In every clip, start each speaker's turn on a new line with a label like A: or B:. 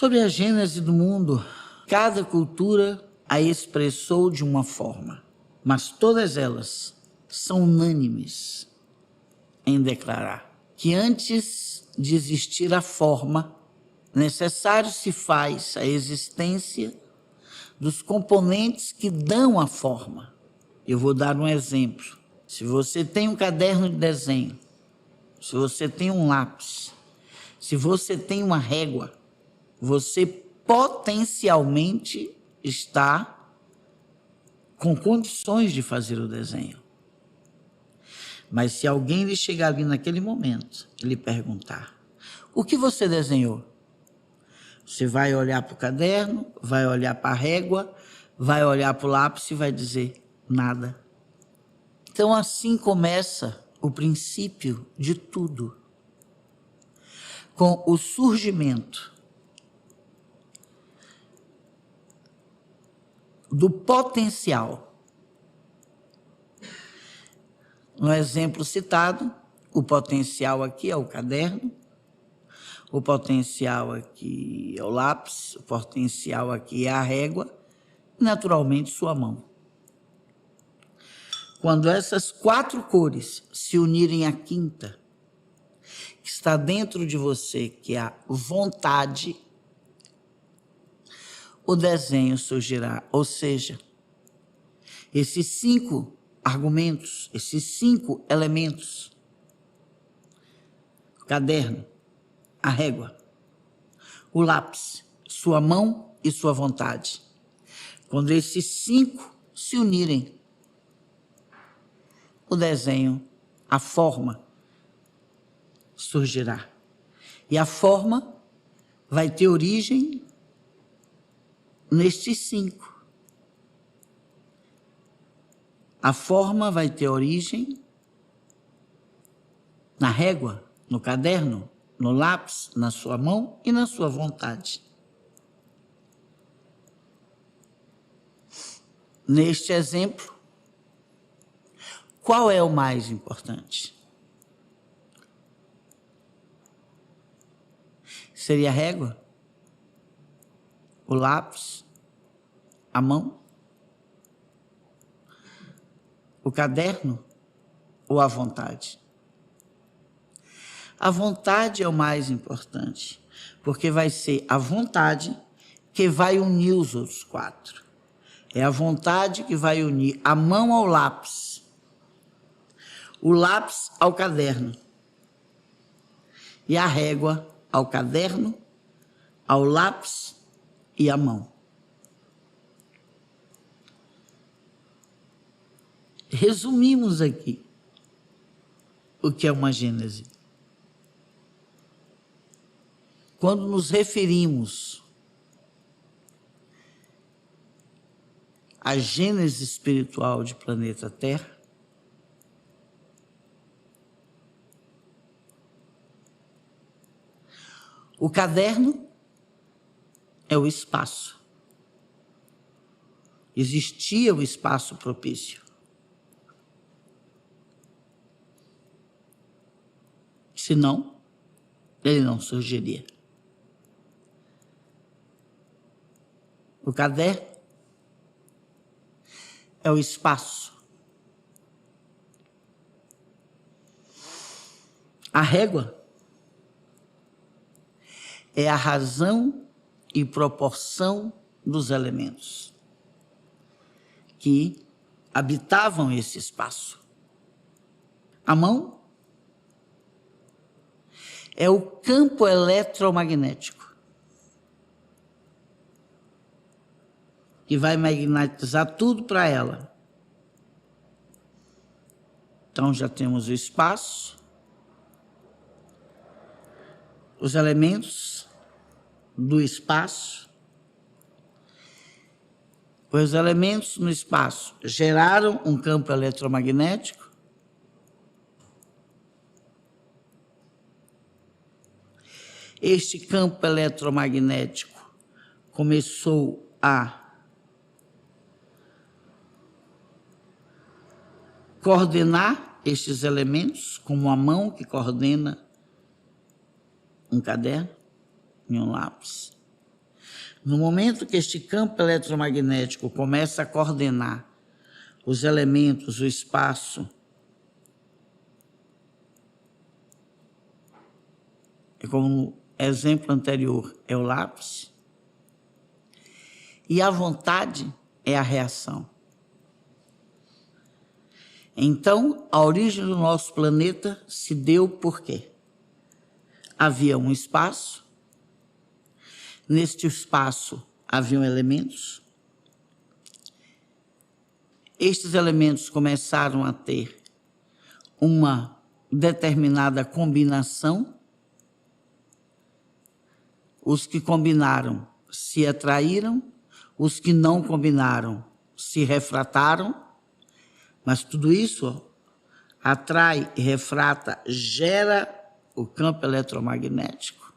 A: Sobre a gênese do mundo, cada cultura a expressou de uma forma, mas todas elas são unânimes em declarar que antes de existir a forma, necessário se faz a existência dos componentes que dão a forma. Eu vou dar um exemplo. Se você tem um caderno de desenho, se você tem um lápis, se você tem uma régua, você potencialmente está com condições de fazer o desenho. Mas se alguém lhe chegar ali naquele momento e lhe perguntar: o que você desenhou? Você vai olhar para o caderno, vai olhar para a régua, vai olhar para o lápis e vai dizer: nada. Então assim começa o princípio de tudo. Com o surgimento do potencial. No exemplo citado, o potencial aqui é o caderno, o potencial aqui é o lápis, o potencial aqui é a régua, e naturalmente sua mão. Quando essas quatro cores se unirem à quinta, que está dentro de você, que é a vontade, o desenho surgirá. Ou seja, esses 5 argumentos, esses 5 elementos, o caderno, a régua, o lápis, sua mão e sua vontade. Quando esses 5 se unirem, o desenho, a forma, surgirá. E a forma vai ter origem nestes 5. A forma vai ter origem na régua, no caderno, no lápis, na sua mão e na sua vontade. Neste exemplo, qual é o mais importante? Seria a régua? O lápis? A mão? O caderno ou a vontade? A vontade é o mais importante, porque vai ser a vontade que vai unir os outros 4. É a vontade que vai unir a mão ao lápis, o lápis ao caderno e a régua ao caderno, ao lápis e à mão. Resumimos aqui o que é uma gênese. Quando nos referimos à gênese espiritual de planeta Terra, o caderno é o espaço. Existia o espaço propício. Senão, ele não surgiria. O caderno é o espaço. A régua é a razão e proporção dos elementos que habitavam esse espaço. A mão é o campo eletromagnético que vai magnetizar tudo para ela. Então já temos o espaço, os elementos do espaço. Os elementos no espaço geraram um campo eletromagnético. Este campo eletromagnético começou a coordenar estes elementos, como a mão que coordena um caderno e um lápis. No momento que este campo eletromagnético começa a coordenar os elementos, o espaço, como no exemplo anterior, é o lápis, e a vontade é a reação. Então, a origem do nosso planeta se deu por quê? Havia um espaço, neste espaço haviam elementos, estes elementos começaram a ter uma determinada combinação, os que combinaram se atraíram, os que não combinaram se refrataram, mas tudo isso atrai e refrata, gera o campo eletromagnético,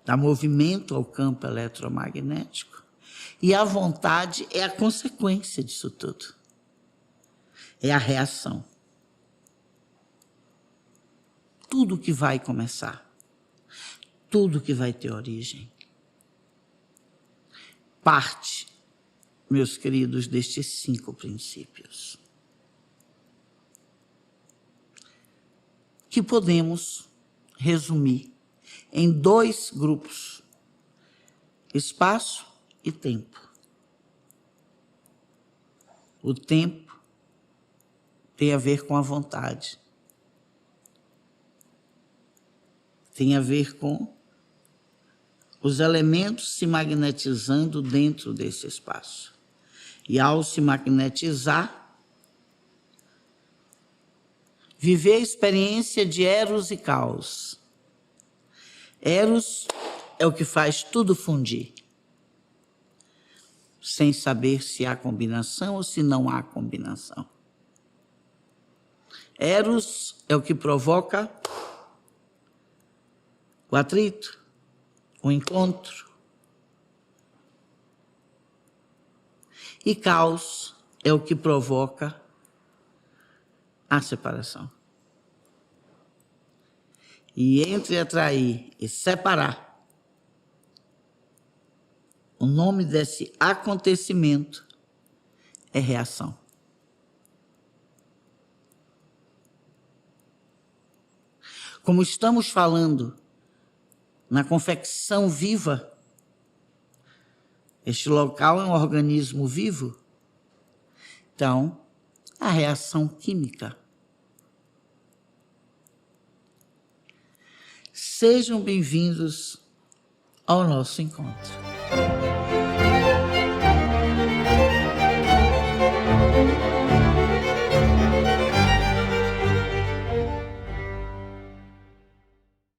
A: dá movimento ao campo eletromagnético, e a vontade é a consequência disso tudo, é a reação. Tudo que vai começar, tudo que vai ter origem, parte, meus queridos, destes 5 princípios, que podemos resumir em 2 grupos: espaço e tempo. O tempo tem a ver com a vontade, tem a ver com os elementos se magnetizando dentro desse espaço. E ao se magnetizar, viver a experiência de eros e caos. Eros é o que faz tudo fundir, sem saber se há combinação ou se não há combinação. Eros é o que provoca o atrito, o encontro. E caos é o que provoca a separação. E entre atrair e separar, o nome desse acontecimento é reação. Como estamos falando na confecção viva, este local é um organismo vivo, então, a reação química. Sejam bem-vindos ao nosso encontro.